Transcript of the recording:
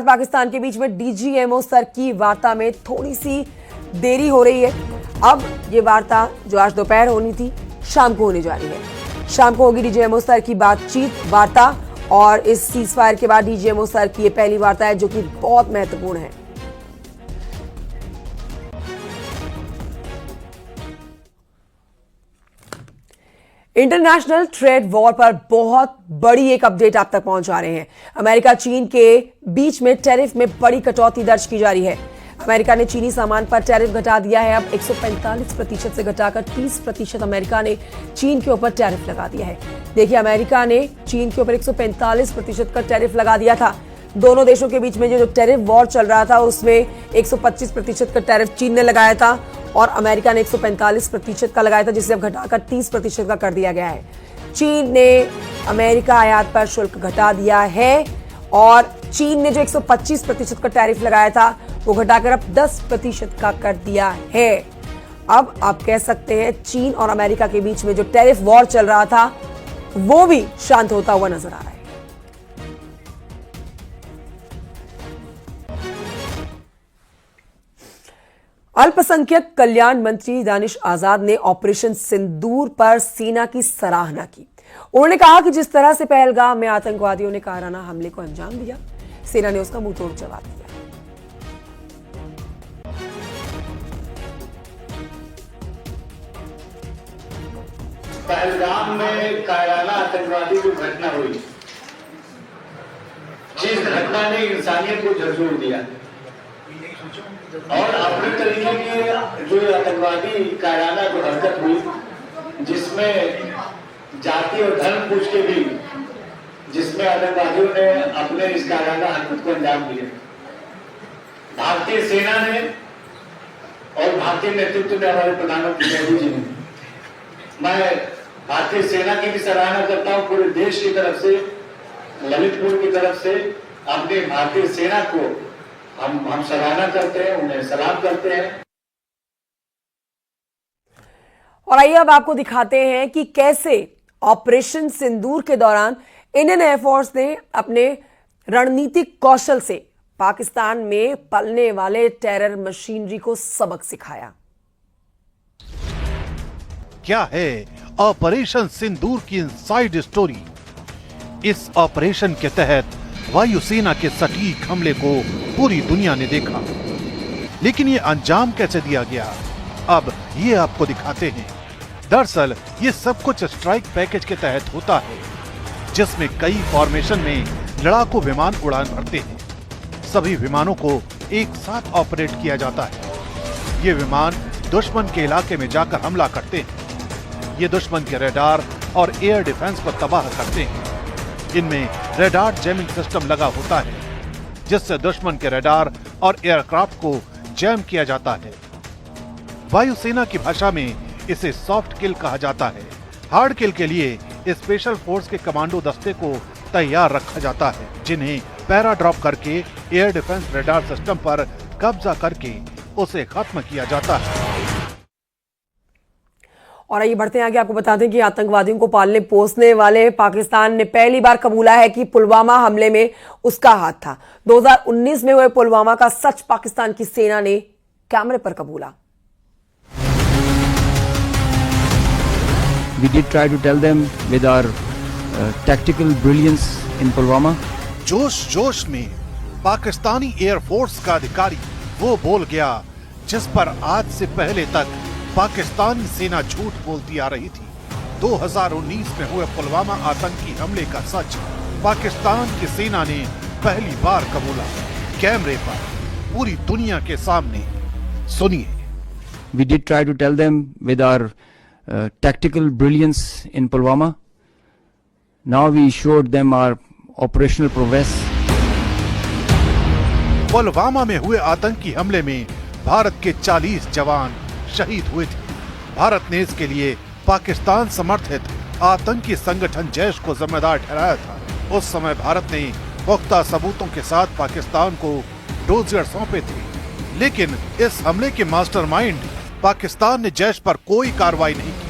पाकिस्तान के बीच में डीजीएमओ स्तर की वार्ता में थोड़ी सी देरी हो रही है। अब ये वार्ता जो आज दोपहर होनी थी, शाम को होने जा रही है। शाम को होगी डीजीएमओ स्तर की वार्ता और इस सीजफायर के बाद डीजीएमओ स्तर की ये पहली वार्ता है जो कि बहुत महत्वपूर्ण है। इंटरनेशनल ट्रेड वॉर पर बहुत बड़ी एक अपडेट आप तक पहुंचा रहे हैं। अमेरिका चीन के बीच में टैरिफ में बड़ी कटौती दर्ज की जा रही है। अमेरिका ने चीनी सामान पर टैरिफ घटा दिया है। अब 145% से घटाकर 30% अमेरिका ने चीन के ऊपर टैरिफ लगा दिया है। देखिए, अमेरिका ने चीन के ऊपर 145% का टैरिफ लगा दिया था। दोनों देशों के बीच में जो टैरिफ वॉर चल रहा था उसमें 125% का टैरिफ चीन ने लगाया था और अमेरिका ने 145% का लगाया था, जिसे अब घटाकर 30% का कर दिया गया है। चीन ने अमेरिका आयात पर शुल्क घटा दिया है और चीन ने जो 125% का टैरिफ लगाया था वो घटाकर अब 10% का कर दिया है। अब आप कह सकते हैं चीन और अमेरिका के बीच में जो टैरिफ वॉर चल रहा था वो भी शांत होता हुआ नजर आ रहा है। अल्पसंख्यक कल्याण मंत्री दानिश आजाद ने ऑपरेशन सिंदूर पर सेना की सराहना की। उन्होंने कहा कि जिस तरह से पहलगाम में आतंकवादियों ने कायराना हमले को अंजाम दिया, सेना ने उसका मुंहतोड़ जवाब दिया। पहलगाम में कायराना आतंकवादी की घटना हुई, जिस घटना ने इंसानियत को झकझोर दिया और अपनी तरीके की जो आतंकवादी कायराना जो हरकत हुई, जिसमें जाति और धर्म पूछ के भी जिसमें आतंकवादियों ने अपने इस कायराना हरकत को अंजाम दिया, भारतीय सेना ने और भारतीय नेतृत्व ने, हमारे प्रधानमंत्री मोदी जी ने, मैं भारतीय सेना की भी सराहना करता हूं। पूरे देश की तरफ से, ललितपुर की तरफ से अपने भारतीय सेना को हम सराहना करते हैं, उन्हें सलाम करते हैं। और आइए अब आपको दिखाते हैं कि कैसे ऑपरेशन सिंदूर के दौरान इंडियन एयरफोर्स ने अपने रणनीतिक कौशल से पाकिस्तान में पलने वाले टेरर मशीनरी को सबक सिखाया। क्या है ऑपरेशन सिंदूर की इनसाइड स्टोरी? इस ऑपरेशन के तहत वायुसेना के सटीक हमले को पूरी दुनिया ने देखा, लेकिन ये अंजाम कैसे दिया गया, अब ये आपको दिखाते हैं। दरअसल ये सब कुछ स्ट्राइक पैकेज के तहत होता है, जिसमें कई फॉर्मेशन में लड़ाकू विमान उड़ान भरते हैं। सभी विमानों को एक साथ ऑपरेट किया जाता है। ये विमान दुश्मन के इलाके में जाकर हमला करते हैं। ये दुश्मन के रडार और एयर डिफेंस को तबाह करते हैं। इनमें रडार जैमिंग सिस्टम लगा होता है, जिससे दुश्मन के रडार और एयरक्राफ्ट को जैम किया जाता है। वायुसेना की भाषा में इसे सॉफ्ट किल कहा जाता है। हार्ड किल के लिए स्पेशल फोर्स के कमांडो दस्ते को तैयार रखा जाता है, जिन्हें पैरा ड्रॉप करके एयर डिफेंस रडार सिस्टम पर कब्जा करके उसे खत्म किया जाता है। और आइए बढ़ते हैं आगे, आपको बता दें कि आतंकवादियों को पालने पोसने वाले पाकिस्तान ने पहली बार कबूला है कि पुलवामा हमले में उसका हाथ था। 2019 में हुए पुलवामा का सच पाकिस्तान की सेना ने कैमरे पर कबूला। We did try to tell them with our tactical brilliance in Pulwama. जोश जोश में पाकिस्तानी एयरफोर्स का अधिकारी वो बोल गया जिस पर आज से पहले तक पाकिस्तानी सेना झूठ बोलती आ रही थी। 2019 में हुए पुलवामा आतंकी हमले का सच पाकिस्तान की सेना ने पहली बार कबूला, कैमरे पर, पूरी दुनिया के सामने। सुनिए। We did try to tell them with our tactical brilliance in Pulwama. Now we showed them our operational prowess. Pulwama में हुए आतंकी हमले में भारत के 40 जवान शहीद हुए थे। भारत ने इसके लिए पाकिस्तान समर्थित आतंकी संगठन जैश को जिम्मेदार ठहराया था। उस समय भारत ने पुख्ता सबूतों के साथ पाकिस्तान को डोजियर सौंपे थे, लेकिन इस हमले के मास्टरमाइंड पाकिस्तान ने जैश पर कोई कार्रवाई नहीं की।